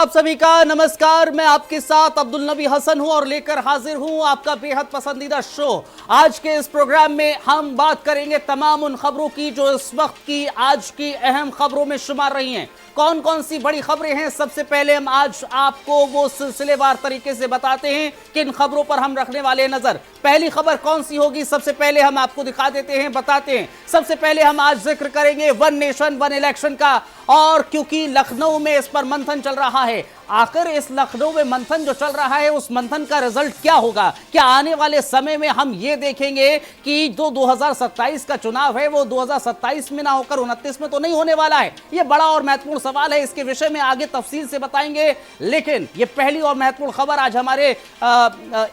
आप सभी का नमस्कार। मैं आपके साथ अब्दुल नबी हसन हूं और लेकर हाजिर हूं आपका बेहद पसंदीदा शो। आज के इस प्रोग्राम में हम बात करेंगे तमाम उन खबरों की जो इस वक्त की आज की अहम खबरों में शुमार रही हैं। कौन कौन सी बड़ी खबरें हैं, सबसे पहले हम आज आपको वो सिलसिलेवार तरीके से बताते हैं किन खबरों पर हम रखने वाले हैं नजर। पहली खबर कौन सी होगी, सबसे पहले हम आपको दिखा देते हैं, बताते हैं। सबसे पहले हम आज जिक्र करेंगे वन नेशन वन इलेक्शन का, और क्योंकि लखनऊ में इस पर मंथन चल रहा है। आखिर इस लखनऊ में मंथन जो चल रहा है उस मंथन का रिजल्ट क्या होगा? क्या आने वाले समय में हम ये देखेंगे कि जो 2027 का चुनाव है वो 2027 में ना होकर 29 में तो नहीं होने वाला है? ये बड़ा और महत्वपूर्ण सवाल है, इसके विषय में आगे तफसील से बताएंगे। लेकिन ये पहली और महत्वपूर्ण खबर आज हमारे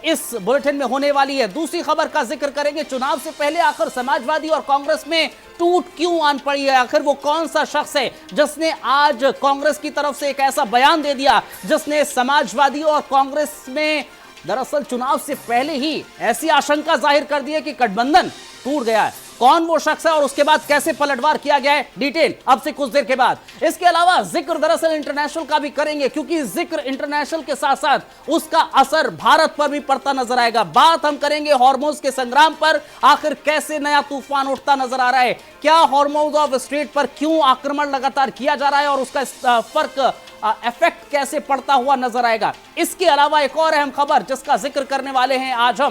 इस बुलेटिन में होने वाली है। दूसरी खबर का जिक्र करेंगे, चुनाव से पहले आखिर समाजवादी और कांग्रेस में टूट क्यों आन पड़ी है? आखिर वो कौन सा शख्स है जिसने आज कांग्रेस की तरफ से एक ऐसा बयान दे दिया जिसने समाजवादी और कांग्रेस में दरअसल चुनाव से पहले ही ऐसी आशंका जाहिर कर दी है कि गठबंधन टूट गया है? कौन वो शख्स है और उसके बाद कैसे पलटवार किया गया है, डिटेल अब से कुछ देर के बाद। इसके अलावा जिक्र दरअसल इंटरनेशनल का भी करेंगे, क्योंकि जिक्र इंटरनेशनल के साथ साथ उसका असर भारत पर भी पड़ता नजर आएगा। बात हम करेंगे हार्मोज के संग्राम पर, आखिर कैसे नया तूफान उठता नजर आ रहा है, क्या हार्मोज ऑफ स्ट्रेट पर क्यों आक्रमण लगातार किया जा रहा है और उसका फर्क इफेक्ट कैसे पड़ता हुआ नजर आएगा। इसके अलावा एक और अहम खबर जिसका जिक्र करने वाले हैं आज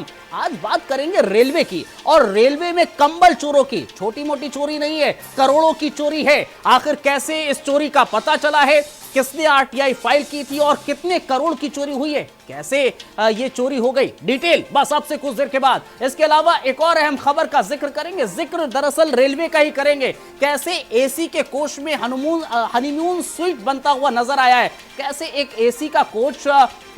बात करेंगे रेलवे की, और रेलवे में कंबल चोरों की। छोटी मोटी चोरी नहीं है, करोड़ों की चोरी है। आखिर कैसे इस चोरी का पता चला है, किसने आरटीआई फाइल की थी और कितने करोड़ की चोरी हुई है, कैसे ये चोरी हो गई, डिटेल बस अब से कुछ देर के बाद। इसके अलावा एक और अहम खबर का जिक्र करेंगे, जिक्र दरअसल रेलवे का ही करेंगे। कैसे एसी के कोच में हनीमून स्वीट बनता हुआ नजर आया है, कैसे एक एसी का कोच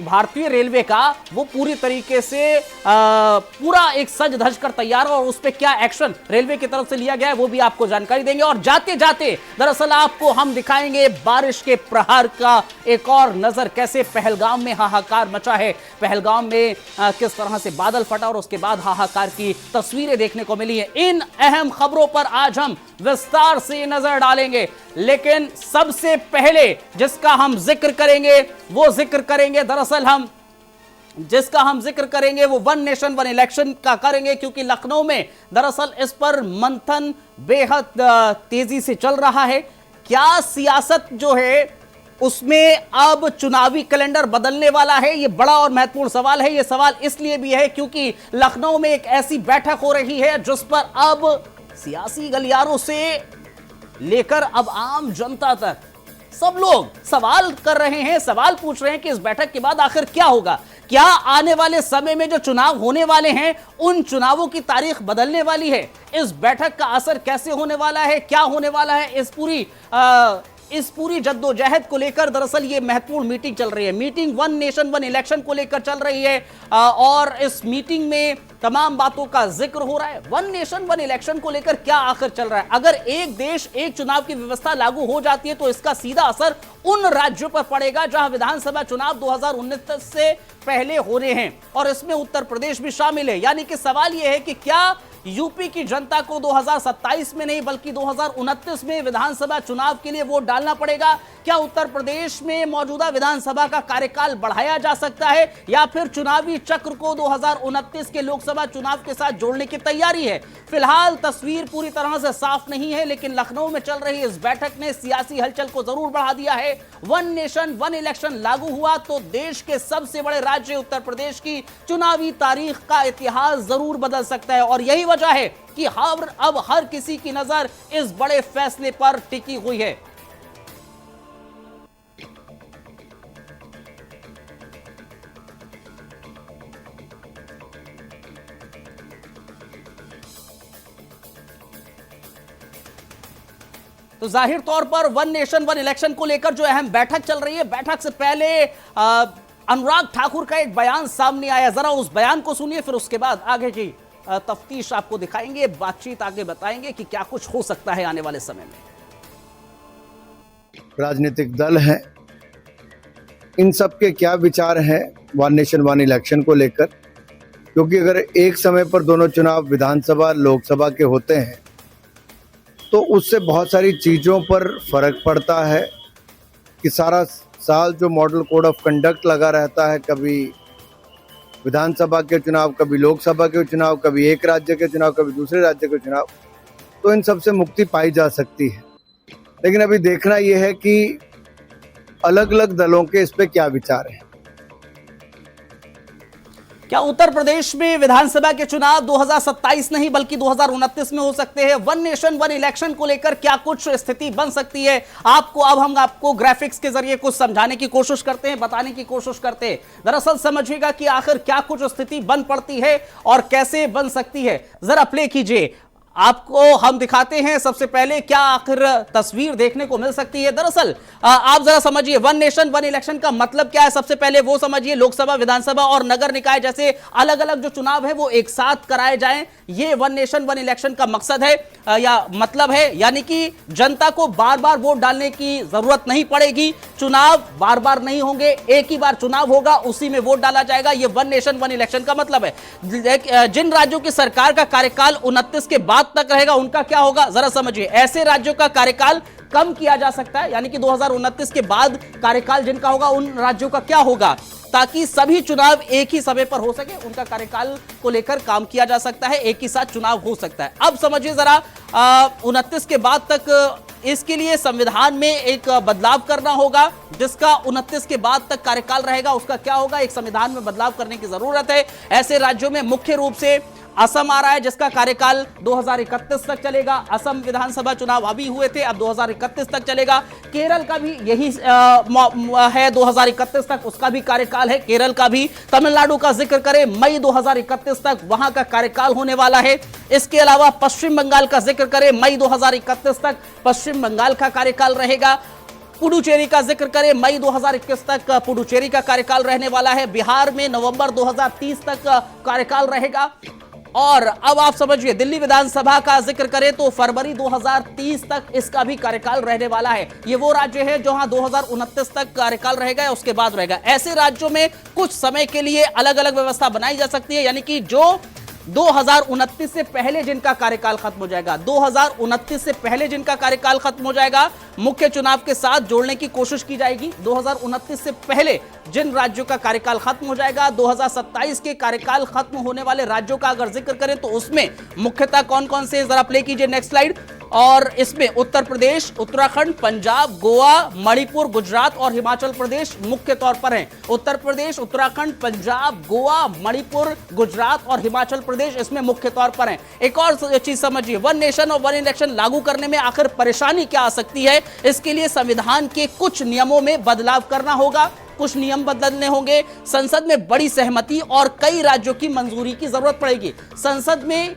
भारतीय रेलवे का वो पूरी तरीके से पूरा एक सज धज कर तैयार है, और उस पर क्या एक्शन रेलवे की तरफ से लिया गया है वो भी आपको जानकारी देंगे। और जाते जाते दरअसल आपको हम दिखाएंगे बारिश के प्रहार का एक और नजर, कैसे पहलगाम में हाहाकार मचा है, पहलगाम में किस तरह से बादल फटा और उसके बाद हाहाकार की तस्वीरें देखने को मिली है। इन अहम खबरों पर आज हम विस्तार से नजर डालेंगे, लेकिन सबसे पहले जिसका हम जिक्र करेंगे वो जिक्र करेंगे दरअसल हम जिक्र करेंगे वो वन नेशन वन इलेक्शन का करेंगे, क्योंकि लखनऊ में दरअसल इस पर मंथन बेहद तेजी से चल रहा है। क्या सियासत जो है उसमें अब चुनावी कैलेंडर बदलने वाला है? ये बड़ा और महत्वपूर्ण सवाल है। ये सवाल इसलिए भी है क्योंकि लखनऊ में एक ऐसी बैठक हो रही है जिस पर अब सियासी गलियारों से लेकर अब आम जनता तक सब लोग सवाल कर रहे हैं, सवाल पूछ रहे हैं कि इस बैठक के बाद आखिर क्या होगा। क्या आने वाले समय में जो चुनाव होने वाले हैं उन चुनावों की तारीख बदलने वाली है? इस बैठक का असर कैसे होने वाला है, क्या होने वाला है? इस पूरी जद्दोजहद को लेकर दरअसल ये महत्वपूर्ण मीटिंग चल रही है। Meeting one nation one election को लेकर चल रही है, और इस मीटिंग में तमाम बातों का जिक्र हो रहा है। वन नेशन वन इलेक्शन को लेकर क्या आखिर चल रहा है? अगर एक देश एक चुनाव की व्यवस्था लागू हो जाती है तो इसका सीधा असर उन राज्यों पर पड़ेगा जहां विधानसभा चुनाव 2019 से पहले होने हैं, और इसमें उत्तर प्रदेश भी शामिल है। यानी कि सवाल यह है कि क्या यूपी की जनता को 2027 में नहीं बल्कि 2029 में विधानसभा चुनाव के लिए वोट डालना पड़ेगा? क्या उत्तर प्रदेश में मौजूदा विधानसभा का कार्यकाल बढ़ाया जा सकता है, या फिर चुनावी चक्र को 2029 के लोकसभा चुनाव के साथ जोड़ने की तैयारी है? फिलहाल तस्वीर पूरी तरह से साफ नहीं है, लेकिन लखनऊ में चल रही इस बैठक ने सियासी हलचल को जरूर बढ़ा दिया है। वन नेशन वन इलेक्शन लागू हुआ तो देश के सबसे बड़े राज्य उत्तर प्रदेश की चुनावी तारीख का इतिहास जरूर बदल सकता है, और यही वजह है कि अब हर किसी की नजर इस बड़े फैसले पर टिकी हुई है। तो जाहिर तौर पर वन नेशन वन इलेक्शन को लेकर जो अहम बैठक चल रही है, बैठक से पहले अनुराग ठाकुर का एक बयान सामने आया। जरा उस बयान को सुनिए, फिर उसके बाद आगे की तफ्तीश आपको दिखाएंगे, बातचीत आगे बताएंगे कि क्या कुछ हो सकता है आने वाले समय में। राजनीतिक दल हैं, इन सब के क्या विचार हैं वन नेशन वन इलेक्शन को लेकर, क्योंकि अगर एक समय पर दोनों चुनाव विधानसभा लोकसभा के होते हैं तो उससे बहुत सारी चीज़ों पर फर्क पड़ता है कि सारा साल जो मॉडल कोड ऑफ कंडक्ट लगा रहता है, कभी विधानसभा के चुनाव, कभी लोकसभा के चुनाव, कभी एक राज्य के चुनाव, कभी दूसरे राज्य के चुनाव, तो इन सब से मुक्ति पाई जा सकती है। लेकिन अभी देखना यह है कि अलग अलग दलों के इस पे क्या विचार है। क्या उत्तर प्रदेश में विधानसभा के चुनाव 2027 नहीं बल्कि 2029 में हो सकते हैं? वन नेशन वन इलेक्शन को लेकर क्या कुछ स्थिति बन सकती है? अब हम आपको ग्राफिक्स के जरिए कुछ समझाने की कोशिश करते हैं, बताने की कोशिश करते हैं। दरअसल समझिएगा कि आखिर क्या कुछ स्थिति बन पड़ती है और कैसे बन सकती है। जरा प्ले कीजिए, आपको हम दिखाते हैं सबसे पहले क्या आखिर तस्वीर देखने को मिल सकती है। दरअसल आप जरा समझिए, वन नेशन वन इलेक्शन का मतलब क्या है। सबसे पहले वो समझिए, लोकसभा, विधानसभा और नगर निकाय जैसे अलग अलग जो चुनाव है वो एक साथ कराए जाएं, ये वन नेशन वन इलेक्शन का मकसद है या मतलब है। यानी कि जनता को बार बार वोट डालने की जरूरत नहीं पड़ेगी, चुनाव बार बार नहीं होंगे, एक ही बार चुनाव होगा, उसी में वोट डाला जाएगा। ये वन नेशन वन इलेक्शन का मतलब है। जिन राज्यों की सरकार का कार्यकाल 29 के बाद तक रहेगा उनका क्या होगा, जरा समझिए। ऐसे राज्यों का कार्यकाल कम किया जा सकता है, यानी कि 2029 के बाद कार्यकाल जिनका होगा उन राज्यों का क्या होगा, ताकि सभी चुनाव एक ही समय पर हो सके। उनका कार्यकाल को लेकर काम किया जा सकता है, एक ही साथ चुनाव हो सकता है। अब समझिए जरा 29 के बाद तक इसके लिए संविधान में एक बदलाव करना होगा। जिसका 29 के बाद तक कार्यकाल रहेगा उसका क्या होगा, एक संविधान में बदलाव करने की जरूरत है। ऐसे राज्यों में मुख्य रूप से असम आ रहा है जिसका कार्यकाल 2031 तक चलेगा। असम विधानसभा चुनाव अभी हुए थे, अब 2031 तक चलेगा। केरल का भी यही है, 2031 तक उसका भी कार्यकाल है, केरल का भी। तमिलनाडु का जिक्र करें, मई 2031 तक वहां का कार्यकाल होने वाला है। इसके अलावा पश्चिम बंगाल का जिक्र करें, मई 2031 तक पश्चिम बंगाल का कार्यकाल रहेगा। पुडुचेरी का जिक्र करें, मई 2021 तक पुडुचेरी का कार्यकाल रहने वाला है। बिहार में नवंबर 2030 तक कार्यकाल रहेगा। और अब आप समझिए, दिल्ली विधानसभा का जिक्र करें तो फरवरी 2030 तक इसका भी कार्यकाल रहने वाला है। ये वो राज्य है जहां 2029 तक कार्यकाल रहेगा, उसके बाद रहेगा। ऐसे राज्यों में कुछ समय के लिए अलग अलग व्यवस्था बनाई जा सकती है, यानी कि जो 2029 से पहले जिनका कार्यकाल खत्म हो जाएगा, 2029 से पहले जिनका कार्यकाल खत्म हो जाएगा, मुख्य चुनाव के साथ जोड़ने की कोशिश की जाएगी। 2029 से पहले जिन राज्यों का कार्यकाल खत्म हो जाएगा, 2027 के कार्यकाल खत्म होने वाले राज्यों का अगर जिक्र करें तो उसमें मुख्यतः कौन कौन से, जरा प्ले कीजिए नेक्स्ट स्लाइड। और इसमें उत्तर प्रदेश, उत्तराखंड, पंजाब, गोवा, मणिपुर, गुजरात और हिमाचल प्रदेश मुख्य तौर पर हैं। उत्तर प्रदेश, उत्तराखंड, पंजाब, गोवा, मणिपुर, गुजरात और हिमाचल प्रदेश इसमें मुख्य तौर पर हैं। एक और चीज समझिए, वन नेशन और वन इलेक्शन लागू करने में आखिर परेशानी क्या आ सकती है। इसके लिए संविधान के कुछ नियमों में बदलाव करना होगा, कुछ नियम बदलने होंगे। संसद में बड़ी सहमति और कई राज्यों की मंजूरी की जरूरत पड़ेगी। संसद में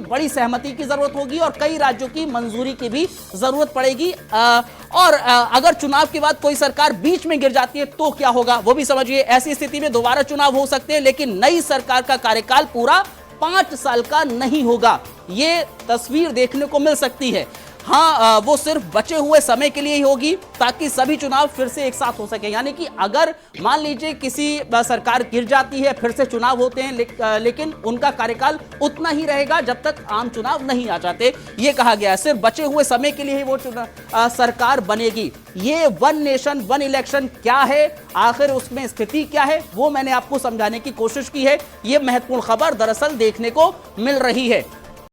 बड़ी सहमति की जरूरत होगी और कई राज्यों की मंजूरी की भी जरूरत पड़ेगी। और अगर चुनाव के बाद कोई सरकार बीच में गिर जाती है तो क्या होगा, वो भी समझिए। ऐसी स्थिति में दोबारा चुनाव हो सकते हैं, लेकिन नई सरकार का कार्यकाल पूरा 5 साल का नहीं होगा। ये तस्वीर देखने को मिल सकती है। हाँ, वो सिर्फ बचे हुए समय के लिए ही होगी ताकि सभी चुनाव फिर से एक साथ हो सके। यानी कि अगर मान लीजिए किसी सरकार गिर जाती है, फिर से चुनाव होते हैं, लेकिन उनका कार्यकाल उतना ही रहेगा जब तक आम चुनाव नहीं आ जाते। ये कहा गया है, सिर्फ बचे हुए समय के लिए ही वो सरकार बनेगी। ये वन नेशन वन इलेक्शन क्या है, आखिर उसमें स्थिति क्या है, वो मैंने आपको समझाने की कोशिश की है। ये महत्वपूर्ण खबर दरअसल देखने को मिल रही है।